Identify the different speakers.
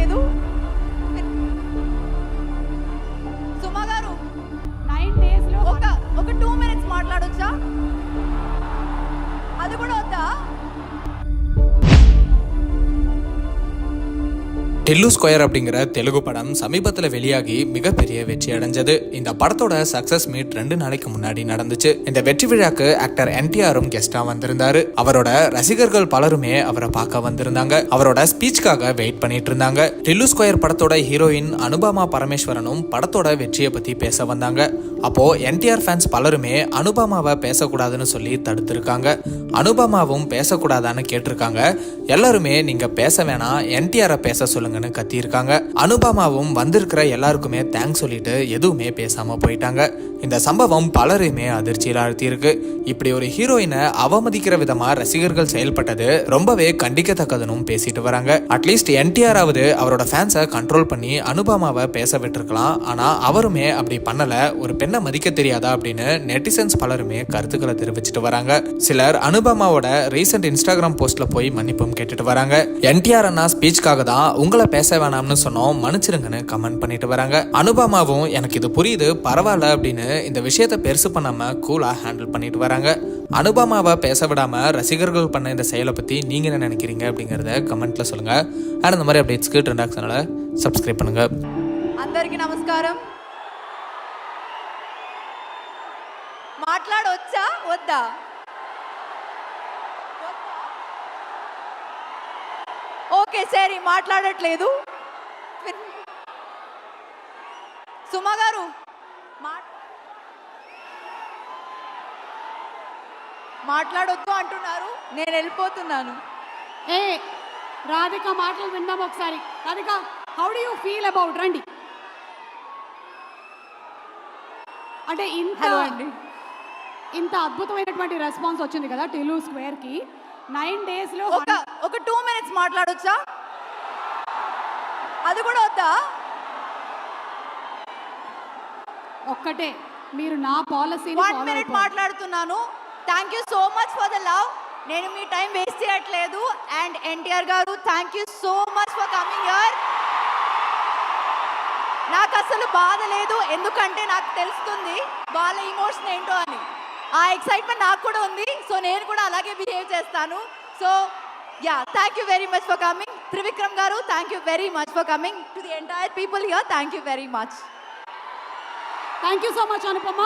Speaker 1: మాట్లాడట్లేదు. సుమా గారు
Speaker 2: 9 days లో
Speaker 1: ఒక 2 minutes మాట్లాడొచ్చా? அது கூட వద్దా?
Speaker 3: டெல்லு ஸ்கொயர் அப்படிங்கிற தெலுங்கு படம் சமீபத்தில் வெளியாகி மிகப்பெரிய வெற்றி அடைஞ்சது. இந்த படத்தோட சக்சஸ் மீட் 2 நாளைக்கு முன்னாடி நடந்துச்சு. இந்த வெற்றி விழாக்கு ஆக்டர் என்டிஆரும் கெஸ்டா வந்திருந்தாரு. அவரோட ரசிகர்கள் பலருமே அவரை பார்க்க வந்திருந்தாங்க. அவரோட ஸ்பீச்சுக்காக வெயிட் பண்ணிட்டு இருந்தாங்க. டெல்லு ஸ்கொயர் படத்தோட ஹீரோயின் அனுபமா பரமேஸ்வரனும் படத்தோட வெற்றியை பத்தி பேச வந்தாங்க. அப்போ என்டிஆர் ஃபேன்ஸ் பலருமே அனுபமாவை பேசக்கூடாதுன்னு சொல்லி தடுத்திருக்காங்க. அனுபமாவும் பேசக்கூடாதான்னு கேட்டிருக்காங்க. எல்லாருமே நீங்க பேச வேணாம், என்டிஆரை பேச சொல்லுங்க கத்தியிருக்காங்க. அனுபமாவும் வந்திருக்கிற எல்லாருக்குமே தேங்க்ஸ் சொல்லிட்டு எதுவுமே பேசாம போயிட்டாங்க. இந்த சம்பவம் பலரையுமே அதிர்ச்சியில் ஆழ்த்தியிருக்கு. இப்படி ஒரு ஹீரோயினை அவமதிக்கிற விதமா ரசிகர்கள் செயல்பட்டது ரொம்பவே கண்டிக்கத்தக்கதுன்னு பேசிட்டு வராங்க. அட்லீஸ்ட் என்டிஆர் ஆவது அவரோட ஃபேன்ஸை கண்ட்ரோல் பண்ணி அனுபமாவை பேச விட்டுருக்கலாம். ஆனா அவருமே அப்படி பண்ணல. ஒரு பெண்ணை மதிக்க தெரியாதா அப்படின்னு நெட்டிசன்ஸ் பலருமே கருத்துக்களை தெரிவிச்சுட்டு வராங்க. சிலர் அனுபமாவோட ரீசெண்ட் இன்ஸ்டாகிராம் போஸ்ட்ல போய் மன்னிப்பும் கேட்டுட்டு வராங்க. என்டிஆர் அண்ணா ஸ்பீச்சுக்காக தான் உங்களை பேச வேணாம்னு சொன்னோம், மன்னிச்சிருங்கன்னு கமெண்ட் பண்ணிட்டு வராங்க. அனுபமாவும் எனக்கு இது புரியுது, பரவாயில்ல அப்படின்னு இந்த விஷயத்தை பெருசு பண்ணாம கூலா ஹேண்டில் பண்ணிட்டு வராங்க. அனுபமாவை பேச விடாம ரசிகர்கள் பண்ண இந்த செயலை பத்தி நீங்க என்ன நினைக்கிறீங்க அப்படிங்கறத கமெண்ட்ல சொல்லுங்க. அண்ட் இந்த மாதிரி அப்டேட்ஸ்க்கு ட்ரெண்டாக் சேனலை சப்ஸ்கிரைப் பண்ணுங்க.
Speaker 1: అందరికీ నమస్కారం. మాట్లాడొచ్చా వద్దా? ఓకే సరే, మాట్లాడట్లేదు. సుమా గారు మాట్లాడొద్దు అంటున్నారు, నేను వెళ్ళిపోతున్నాను.
Speaker 2: ఏ రాధిక మాటలు విందాం ఒకసారి. Radhika, how do you feel about రండి అంటే ఇంత అద్భుతమైనటువంటి రెస్పాన్స్ వచ్చింది కదా టెలు స్క్వేర్ కి. 9 days లో
Speaker 1: ఒక 2 minutes మాట్లాడొచ్చా? అది కూడా వద్దా?
Speaker 2: ఒక్కటే, మీరు నా పాలసీని
Speaker 1: 1 minute మాట్లాడుతున్నాను. Thank you so much for the love. నేను మీ టైం వేస్ట్ చేయట్లేదు. అండ్ ఎన్టీఆర్ గారు, thank you so much for coming here. నాకు అసలు బాధ లేదు, ఎందుకంటే నాకు తెలుస్తుంది వాళ్ళ ఇమోషన్ ఏంటో అని. ఆ ఎక్సైట్మెంట్ నాకు కూడా ఉంది. సో నేను కూడా అలాగే బిహేవ్ చేస్తాను. So yeah, thank you very much for coming. Trivikram garu, thank you very much for coming. To the entire people here, thank you very much.
Speaker 2: Thank you so much Anupama.